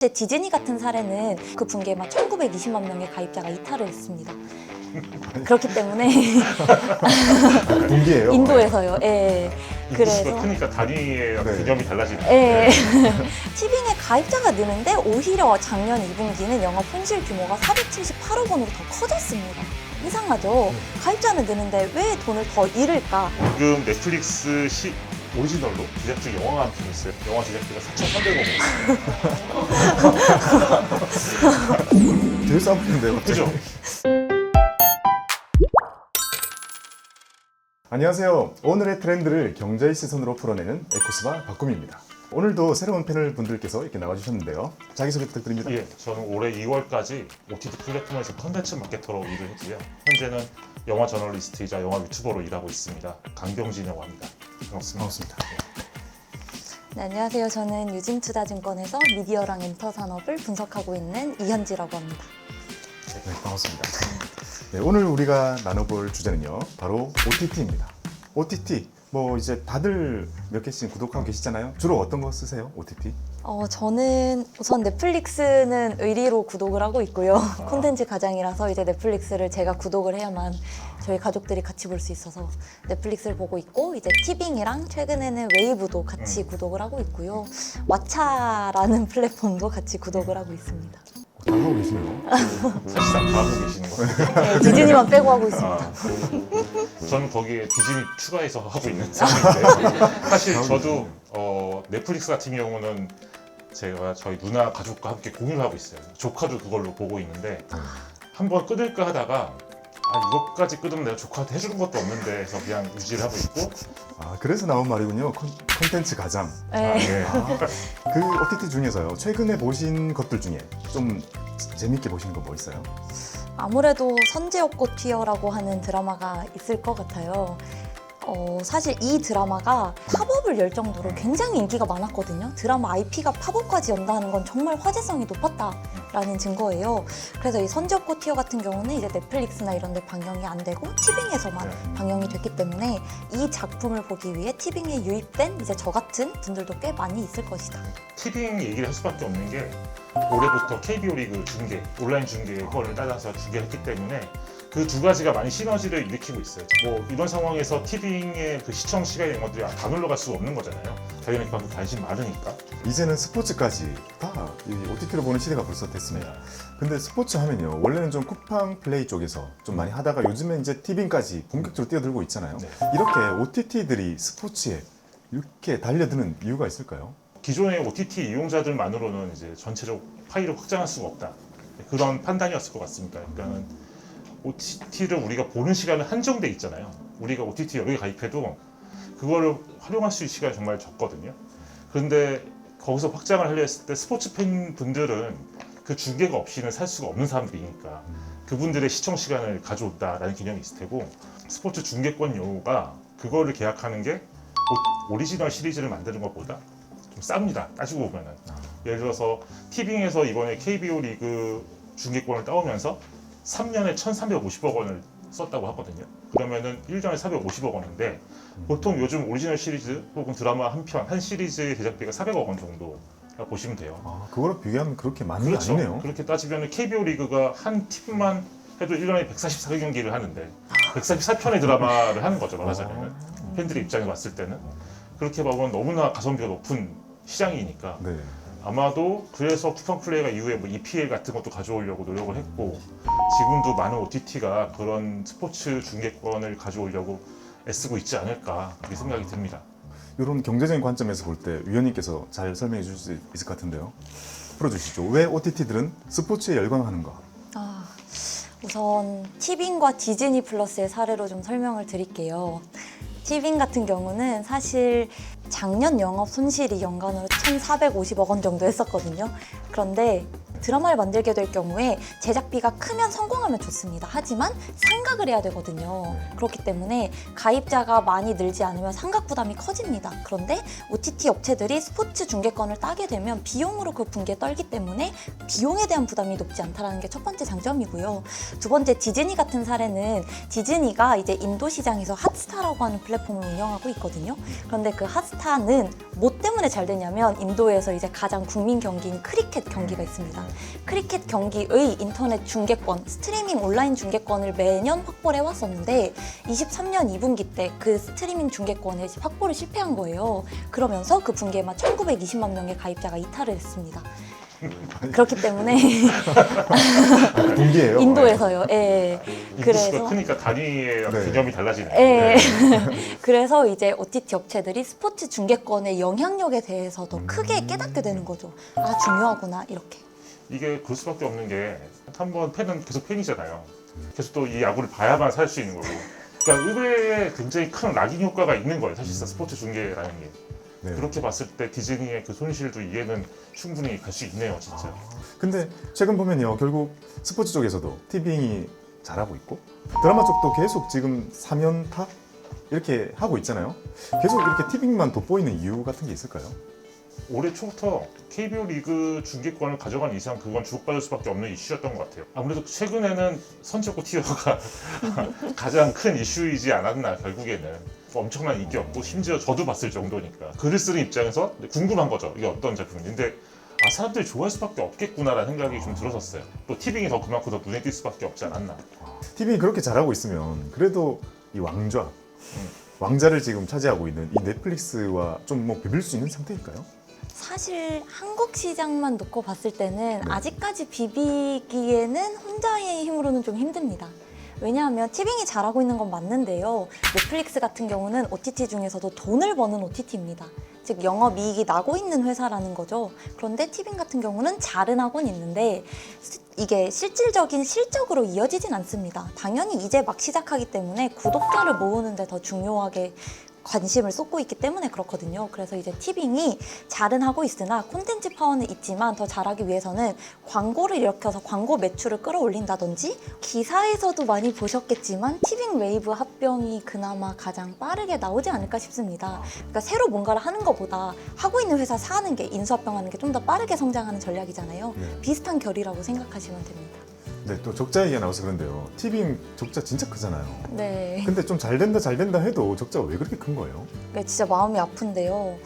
디즈니 같은 사례는 그 분기에만 1920만 명의 가입자가 이탈을 했습니다. 그렇기 때문에 분기예요? 인도에서요. 예. 인구수가 크니까 단위의 네. 개념이 달라지는 예. 티빙의 가입자가 느는데 오히려 작년 2분기는 영업 손실 규모가 478억 원으로 더 커졌습니다. 이상하죠? 가입자는 느는데 왜 돈을 더 잃을까? 지금 넷플릭스 오리지널로 제작 중 영화가 한 편 있어요. 영화 제작비가 4,300억 원. 되게 싸 보이는데요, 갑자기. 그죠? 안녕하세요. 오늘의 트렌드를 경제의 시선으로 풀어내는 에코스바 박구미입니다. 오늘도 새로운 패널 분들께서 이렇게 나와주셨는데요. 자기소개 부탁드립니다. 예, 저는 올해 2월까지 OTT 플랫폼에서 컨텐츠 마케터로 일을 했고요. 현재는 영화 저널리스트이자 영화 유튜버로 일하고 있습니다. 강경진이라고 합니다. 반갑습니다. 반갑습니다. 네, 안녕하세요. 저는 유진투자증권에서 미디어랑 엔터 산업을 분석하고 있는 이현지라고 합니다. 네, 반갑습니다. 네, 오늘 우리가 나눠볼 주제는요, 바로 OTT입니다. OTT, 뭐 이제 다들 몇 개씩 구독하고 계시잖아요. 주로 어떤 거 쓰세요, OTT? 저는 우선 넷플릭스는 의리로 구독을 하고 있고요. 콘텐츠 가장이라서 이제 넷플릭스를 제가 구독을 해야만 저희 가족들이 같이 볼 수 있어서 넷플릭스를 보고 있고, 이제 티빙이랑 최근에는 웨이브도 같이 구독을 하고 있고요. 왓챠라는 플랫폼도 같이 구독을 하고 있습니다. 다 하고 계시네요. 사실상 다 하고 계시는 거예요. 네, 디즈니만 빼고 하고 있습니다. 저는 거기에 디즈니 추가해서 하고 있는 상황인데 사실 저도 넷플릭스 같은 경우는 제가 저희 누나 가족과 함께 공유를 하고 있어요. 조카도 그걸로 보고 있는데 한번 끊을까 하다가 이것까지 끊으면 내가 조카한테 해주는 것도 없는데 해서 그냥 유지를 하고 있고. 그래서 나온 말이군요. 콘텐츠 가장. 네. 예. 그 OTT 중에서요, 최근에 보신 것들 중에 좀 재밌게 보신 거 뭐 있어요? 아무래도 선제업고 튀어라고 하는 드라마가 있을 것 같아요. 사실 이 드라마가 팝업을 열 정도로 굉장히 인기가 많았거든요. 드라마 IP가 팝업까지 연다는 건 정말 화제성이 높았다라는 증거예요. 그래서 이 선제업고 튀어 같은 경우는 이제 넷플릭스나 이런 데 방영이 안 되고 티빙에서만 방영이 됐기 때문에 이 작품을 보기 위해 티빙에 유입된 이제 저 같은 분들도 꽤 많이 있을 것이다. 티빙 얘기를 할 수밖에 없는 게 올해부터 KBO 리그 중계, 온라인 중계 거를 따라서 중계를 했기 때문에 그 두 가지가 많이 시너지를 일으키고 있어요. 뭐 이런 상황에서 티빙의 그 시청 시간이 이런 것들이 다 놀러 갈 수가 없는 거잖아요. 당연히 그만큼 관심이 많으니까. 이제는 스포츠까지 다 OTT로 보는 시대가 벌써 됐습니다. 근데 스포츠 하면요, 원래는 좀 쿠팡 플레이 쪽에서 좀 많이 하다가 요즘에 이제 티빙까지 본격적으로 뛰어들고 있잖아요. 네. 이렇게 OTT들이 스포츠에 이렇게 달려드는 이유가 있을까요? 기존의 OTT 이용자들만으로는 이제 전체적 파일을 확장할 수가 없다. 그런 판단이었을 것 같습니다. 그러니까는 OTT를 우리가 보는 시간은 한정돼 있잖아요. 우리가 OTT 여러 개 가입해도 그거를 활용할 수 있는 시간이 정말 적거든요. 그런데 거기서 확장을 하려 했을 때 스포츠 팬분들은 그 중계가 없이는 살 수가 없는 사람들이니까 그분들의 시청 시간을 가져온다라는 개념이 있을 테고, 스포츠 중계권 요구가 그거를 계약하는 게 오리지널 시리즈를 만드는 것보다 좀 쌉니다. 따지고 보면은. 예를 들어서 티빙에서 이번에 KBO 리그 중계권을 따오면서 3년에 1,350억 원을 썼다고 하거든요. 그러면은 1년에 450억 원인데 보통 요즘 오리지널 시리즈 혹은 드라마 한 편, 한 시리즈의 제작비가 400억 원 정도 보시면 돼요. 그거로 비교하면 그렇게 많은 게 그렇죠. 아니네요. 그렇게 따지면 KBO 리그가 한 팀만 해도 1년에 144경기를 하는데 144편의 드라마를 하는 거죠, 말하자면. 팬들의 입장에서 봤을 때는. 그렇게 보면 너무나 가성비가 높은 시장이니까. 네. 아마도 그래서 쿠팡 플레이가 이후에 뭐 EPL 같은 것도 가져오려고 노력을 했고, 지금도 많은 OTT가 그런 스포츠 중계권을 가져오려고 애쓰고 있지 않을까, 그렇게 생각이 듭니다. 이런 경제적인 관점에서 볼 때 위원님께서 잘 설명해 주실 수 있을 것 같은데요. 풀어주시죠. 왜 OTT들은 스포츠에 열광하는가? 우선 티빙과 디즈니 플러스의 사례로 좀 설명을 드릴게요. 티빙 같은 경우는 사실 작년 영업 손실이 연간으로 1,450억 원 정도 했었거든요. 그런데 드라마를 만들게 될 경우에 제작비가 크면 성공하면 좋습니다. 하지만 상각을 해야 되거든요. 그렇기 때문에 가입자가 많이 늘지 않으면 상각 부담이 커집니다. 그런데 OTT 업체들이 스포츠 중계권을 따게 되면 비용으로 그 분기에 떨기 때문에 비용에 대한 부담이 높지 않다는 게 첫 번째 장점이고요. 두 번째, 디즈니 같은 사례는 디즈니가 이제 인도 시장에서 핫스타라고 하는 플랫폼을 운영하고 있거든요. 그런데 그 핫스타는 뭐 때문에 잘 되냐면 인도에서 이제 가장 국민 경기인 크리켓 경기가 있습니다. 크리켓 경기의 인터넷 중계권, 스트리밍 온라인 중계권을 매년 확보를 해왔었는데 23년 2분기 때 그 스트리밍 중계권을 확보를 실패한 거예요. 그러면서 그 분기에만 1920만 명의 가입자가 이탈을 했습니다. 그렇기 때문에 분기예요. 인도에서요. 예. 인구수가 크니까 단위의 네. 개념이 달라지네요. 예. 그래서 이제 OTT 업체들이 스포츠 중계권의 영향력에 대해서 더 크게 깨닫게 되는 거죠. 아, 중요하구나, 이렇게. 이게 그럴 수밖에 없는 게 한번 팬은 계속 팬이잖아요. 계속 또 이 야구를 봐야만 살 수 있는 거고. 그러니까 의외에 굉장히 큰 락인 효과가 있는 거예요. 사실상 스포츠 중계라는 게. 네. 그렇게 봤을 때 디즈니의 그 손실도 이해는 충분히 갈 수 있네요, 진짜. 근데 최근 보면요, 결국 스포츠 쪽에서도 티빙이 잘하고 있고 드라마 쪽도 계속 지금 3연타 이렇게 하고 있잖아요. 계속 이렇게 티빙만 돋보이는 이유 같은 게 있을까요? 올해 초부터 KBO 리그 중계권을 가져간 이상 그건 주목받을 수밖에 없는 이슈였던 것 같아요. 아무래도 최근에는 선제고 티어가 가장 큰 이슈이지 않았나, 결국에는. 엄청난 인기였고 심지어 저도 봤을 정도니까 글을 쓰는 입장에서 궁금한 거죠. 이게 어떤 작품인데 사람들이 좋아할 수밖에 없겠구나라는 생각이 좀 들었었어요. 또 티빙이 더 그만큼 더 눈에 띌 수밖에 없지 않았나. 티빙이 그렇게 잘하고 있으면 그래도 이 왕자를 지금 차지하고 있는 이 넷플릭스와 좀 뭐 비빌 수 있는 상태일까요? 사실 한국 시장만 놓고 봤을 때는 아직까지 비비기에는 혼자의 힘으로는 좀 힘듭니다. 왜냐하면 티빙이 잘하고 있는 건 맞는데요. 넷플릭스 같은 경우는 OTT 중에서도 돈을 버는 OTT입니다. 즉 영업이익이 나고 있는 회사라는 거죠. 그런데 티빙 같은 경우는 잘은 하고는 있는데 이게 실질적인 실적으로 이어지진 않습니다. 당연히 이제 막 시작하기 때문에 구독자를 모으는 데 더 중요하게 관심을 쏟고 있기 때문에 그렇거든요. 그래서 이제 티빙이 잘은 하고 있으나 콘텐츠 파워는 있지만 더 잘하기 위해서는 광고를 일으켜서 광고 매출을 끌어올린다든지, 기사에서도 많이 보셨겠지만 티빙 웨이브 합병이 그나마 가장 빠르게 나오지 않을까 싶습니다. 그러니까 새로 뭔가를 하는 것보다 하고 있는 회사 사는 게, 인수합병하는 게 좀 더 빠르게 성장하는 전략이잖아요. 비슷한 결이라고 생각하시면 됩니다. 네, 또 적자 얘기가 나와서 그런데요. 티빙 적자 진짜 크잖아요. 네. 근데 좀 잘 된다 해도 적자가 왜 그렇게 큰 거예요? 네, 진짜 마음이 아픈데요.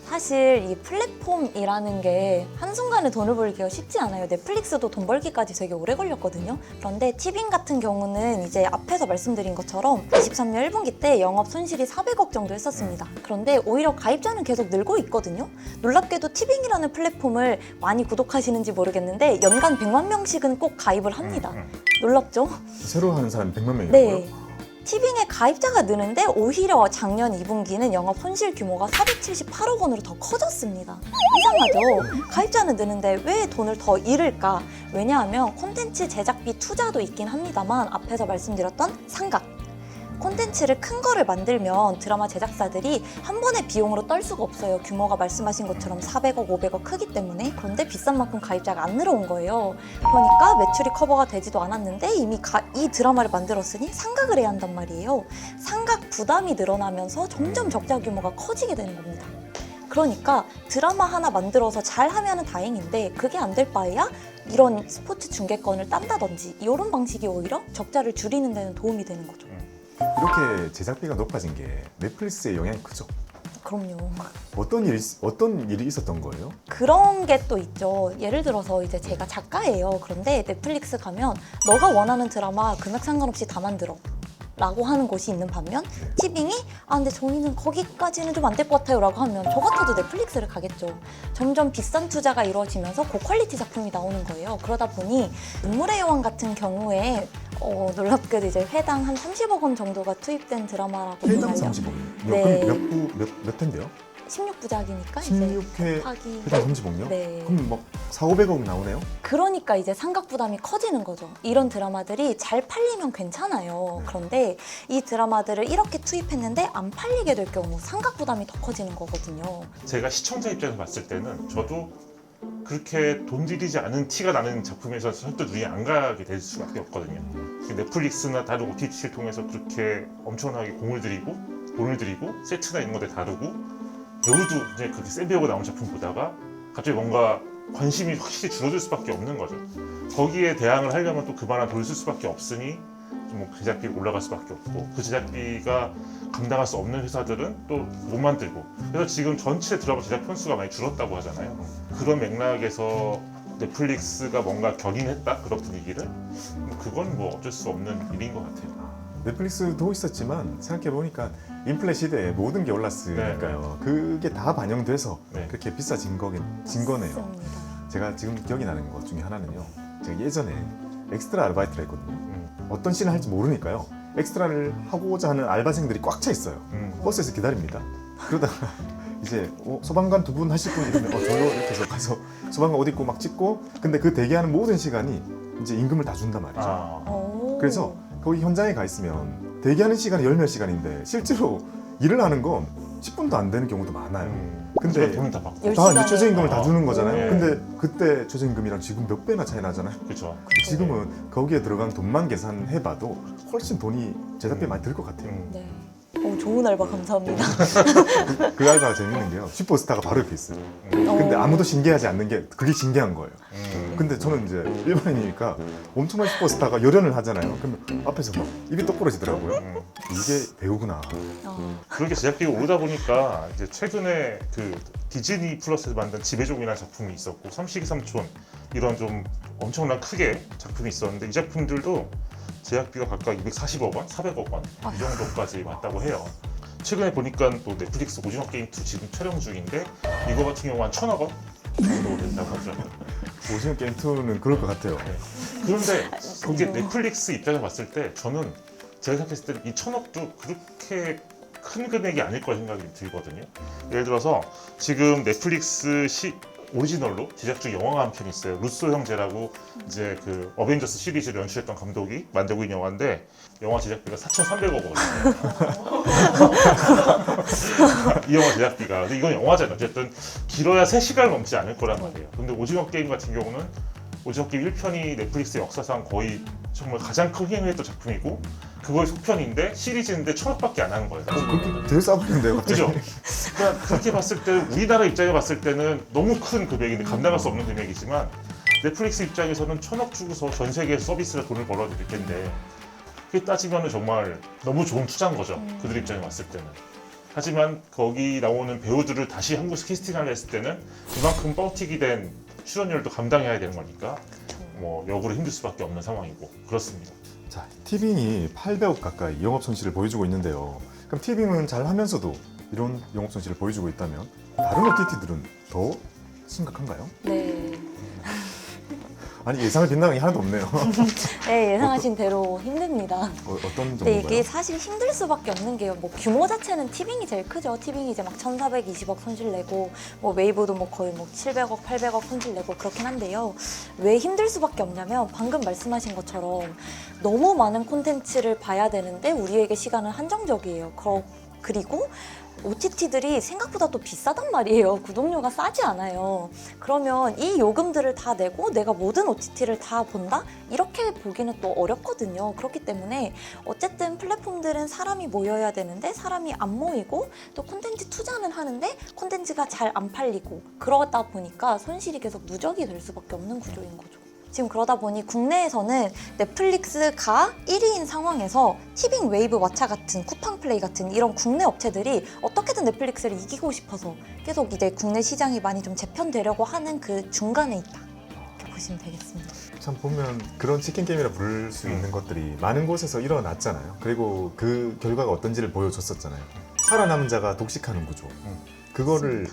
사실 이 플랫폼이라는 게 한순간에 돈을 벌기가 쉽지 않아요. 넷플릭스도 돈 벌기까지 되게 오래 걸렸거든요. 그런데 티빙 같은 경우는 이제 앞에서 말씀드린 것처럼 23년 1분기 때 영업 손실이 400억 정도 했었습니다. 그런데 오히려 가입자는 계속 늘고 있거든요. 놀랍게도 티빙이라는 플랫폼을 많이 구독하시는지 모르겠는데 연간 100만 명씩은 꼭 가입을 합니다. 놀랍죠? 새로 하는 사람이 100만 명이라고요? 네. 티빙의 가입자가 느는데 오히려 작년 2분기는 영업 손실 규모가 478억 원으로 더 커졌습니다. 이상하죠? 가입자는 느는데 왜 돈을 더 잃을까? 왜냐하면 콘텐츠 제작비 투자도 있긴 합니다만 앞에서 말씀드렸던 상각. 콘텐츠를 큰 거를 만들면 드라마 제작사들이 한 번에 비용으로 떨 수가 없어요. 규모가 말씀하신 것처럼 400억, 500억 크기 때문에. 그런데 비싼 만큼 가입자가 안 늘어온 거예요. 그러니까 매출이 커버가 되지도 않았는데 이미 이 드라마를 만들었으니 상각을 해야 한단 말이에요. 상각 부담이 늘어나면서 점점 적자 규모가 커지게 되는 겁니다. 그러니까 드라마 하나 만들어서 잘하면 다행인데 그게 안 될 바에야 이런 스포츠 중계권을 딴다든지 이런 방식이 오히려 적자를 줄이는 데는 도움이 되는 거죠. 이렇게 제작비가 높아진 게 넷플릭스의 영향이 크죠? 그럼요. 어떤 일이 있었던 거예요? 그런 게 또 있죠. 예를 들어서 이제 제가 작가예요. 그런데 넷플릭스 가면 너가 원하는 드라마 금액 상관없이 다 만들어 라고 하는 곳이 있는 반면 티빙이 근데 저희는 거기까지는 좀 안 될 것 같아요 라고 하면 저 같아도 넷플릭스를 가겠죠. 점점 비싼 투자가 이루어지면서 고퀄리티 작품이 나오는 거예요. 그러다 보니 눈물의 여왕 같은 경우에 놀랍게도 이제 회당 한 30억 원 정도가 투입된 드라마라고 회당 보면요. 30억이요? 네. 그럼 몇 회인데요? 16부작이니까 16회 하기. 회당 30억이요? 네. 그럼 막 4,500억 나오네요? 그러니까 이제 상각 부담이 커지는 거죠. 이런 드라마들이 잘 팔리면 괜찮아요. 그런데 이 드라마들을 이렇게 투입했는데 안 팔리게 될 경우 상각 부담이 더 커지는 거거든요. 제가 시청자 입장에서 봤을 때는 저도 그렇게 돈 들이지 않은 티가 나는 작품에서 절대 눈이 안 가게 될 수밖에 없거든요. 넷플릭스나 다른 OTT를 통해서 그렇게 엄청나게 공을 들이고 돈을 들이고 세트나 이런 것들 다루고 배우도 이제 그렇게 센 배우가 나온 작품 보다가 갑자기 뭔가 관심이 확실히 줄어들 수밖에 없는 거죠. 거기에 대항을 하려면 또 그만한 돈을 쓸 수밖에 없으니 좀 제작비 올라갈 수밖에 없고 그 제작비가 감당할 수 없는 회사들은 또 못 만들고 그래서 지금 전체 드라마 제작 편수가 많이 줄었다고 하잖아요. 그런 맥락에서 넷플릭스가 뭔가 견인했다 그런 분위기를 그건 뭐 어쩔 수 없는 일인 것 같아요. 넷플릭스도 있었지만 생각해보니까 인플레 시대에 모든 게 올랐으니까요. 그게 다 반영돼서 네. 그렇게 비싸진 거네요. 맞습니다. 제가 지금 기억이 나는 것 중에 하나는요. 제가 예전에 엑스트라 아르바이트를 했거든요. 어떤 씬을 할지 모르니까요. 엑스트라를 하고자 하는 알바생들이 꽉 차 있어요. 버스에서 기다립니다. 그러다가 이제 소방관 두 분 하실 분 이러면 저요 이렇게 해서 가서 소방관 옷 입고 막 찍고 근데 그 대기하는 모든 시간이 이제 임금을 다 준단 말이죠. 오. 그래서 거기 현장에 가 있으면 대기하는 시간이 열 몇 시간인데 실제로 일을 하는 건 10분도 안 되는 경우도 많아요. 근데 돈을 다 받고 열 다 이제 시간에- 최저임금을 다 주는 네. 거잖아요. 근데 그때 최저임금이랑 지금 몇 배나 차이 나잖아요. 그렇죠. 지금은 거기에 들어간 돈만 계산해봐도 훨씬 돈이 제작비 많이 들 것 같아요. 네. 오, 좋은 알바 감사합니다. 그 알바가 재밌는 게요. 슈퍼스타가 바로 옆에 있어요. 근데 아무도 신기하지 않는 게 그게 신기한 거예요. 근데 저는 이제 일반인이니까 엄청난 슈퍼스타가 열연을 하잖아요. 그러면 앞에서 막 입이 똑 부러지더라고요. 이게 배우구나. 그렇게 제작비가 오르다 보니까 이제 최근에 그 디즈니 플러스에서 만든 지배종이라는 작품이 있었고 삼식이 삼촌 이런 좀 엄청난 크게 작품이 있었는데 이 작품들도 제작비가 각각 240억 원, 400억 원 이 정도까지 왔다고 해요. 최근에 보니까 또 넷플릭스 오징어 게임 2 지금 촬영 중인데 이거 같은 경우 한 1,000억 원 정도 된다고 하죠. 오징어 게임 2는 그럴 것 같아요. 그런데 그게 넷플릭스 입장에서 봤을 때 저는 제가 생각했을 때는 이 1,000억도 그렇게 큰 금액이 아닐 거라 생각이 들거든요. 예를 들어서 지금 넷플릭스 오리지널로 제작 중 영화가 한 편 있어요. 루소 형제라고 이제 그 어벤져스 시리즈를 연출했던 감독이 만들고 있는 영화인데 영화 제작비가 4,300억 원이에요. 이 영화 제작비가. 근데 이건 영화잖아요. 어쨌든 길어야 3시간 넘지 않을 거란 말이에요. 근데 오징어 게임 같은 경우는 오징어 게임 1편이 넷플릭스 역사상 거의 정말 가장 크게 흥행했던 작품이고 그거의 속편인데 시리즈인데 1,000억밖에 안 하는 거예요. 그렇게 되게 싸버리는데요, 갑자기. 그죠? 그러니까 그렇게 봤을 때 우리나라 입장에 봤을 때는 너무 큰 금액인데 감당할 수 없는 금액이지만 넷플릭스 입장에서는 1,000억 주고서 전 세계에 서비스를 돈을 벌어들일 텐데 그게 따지면 정말 너무 좋은 투자인 거죠. 그들 입장에 봤을 때는. 하지만 거기 나오는 배우들을 다시 한국에서 캐스팅하려 했을 때는 그만큼 뻥튀기 된 출연료도 감당해야 되는 거니까 뭐 역으로 힘들 수밖에 없는 상황이고 그렇습니다. 자, 티빙이 800억 가까이 영업 손실을 보여주고 있는데요. 그럼 티빙은 잘 하면서도 이런 영업 손실을 보여주고 있다면 다른 OTT들은 더 심각한가요? 네. 아니 예상을 빗나간 게 하나도 없네요. 네, 예상하신 대로 힘듭니다. 어떤 근데 정도인가요? 이게 사실 힘들 수밖에 없는 게요. 뭐 규모 자체는 티빙이 제일 크죠. 티빙이 이제 막 1,420억 손실 내고 뭐 웨이브도 뭐 거의 뭐 700억, 800억 손실 내고 그렇긴 한데요. 왜 힘들 수밖에 없냐면 방금 말씀하신 것처럼 너무 많은 콘텐츠를 봐야 되는데 우리에게 시간은 한정적이에요. 그리고 OTT들이 생각보다 또 비싸단 말이에요. 구독료가 싸지 않아요. 그러면 이 요금들을 다 내고 내가 모든 OTT를 다 본다? 이렇게 보기는 또 어렵거든요. 그렇기 때문에 어쨌든 플랫폼들은 사람이 모여야 되는데 사람이 안 모이고 또 콘텐츠 투자는 하는데 콘텐츠가 잘 안 팔리고 그러다 보니까 손실이 계속 누적이 될 수밖에 없는 구조인 거죠. 지금 그러다 보니 국내에서는 넷플릭스가 1위인 상황에서 티빙, 웨이브, 왓챠 같은 쿠팡플레이 같은 이런 국내 업체들이 어떻게든 넷플릭스를 이기고 싶어서 계속 이제 국내 시장이 많이 좀 재편되려고 하는 그 중간에 있다. 이렇게 보시면 되겠습니다. 참 보면 그런 치킨 게임이라 부를 수 있는 것들이 많은 곳에서 일어났잖아요. 그리고 그 결과가 어떤지를 보여줬었잖아요. 살아남은 자가 독식하는 구조. 그거를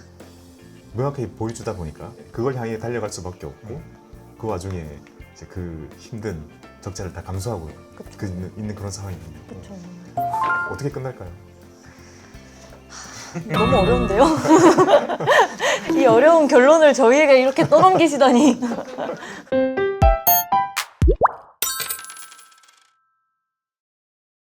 명확하게 보여주다 보니까 그걸 향해 달려갈 수밖에 없고 그 와중에 이제 그 힘든 적자를 다 감수하고 있는 그런 상황입니다. 그렇죠. 어떻게 끝날까요? 너무 어려운데요? 이 어려운 결론을 저희에게 이렇게 떠넘기시다니.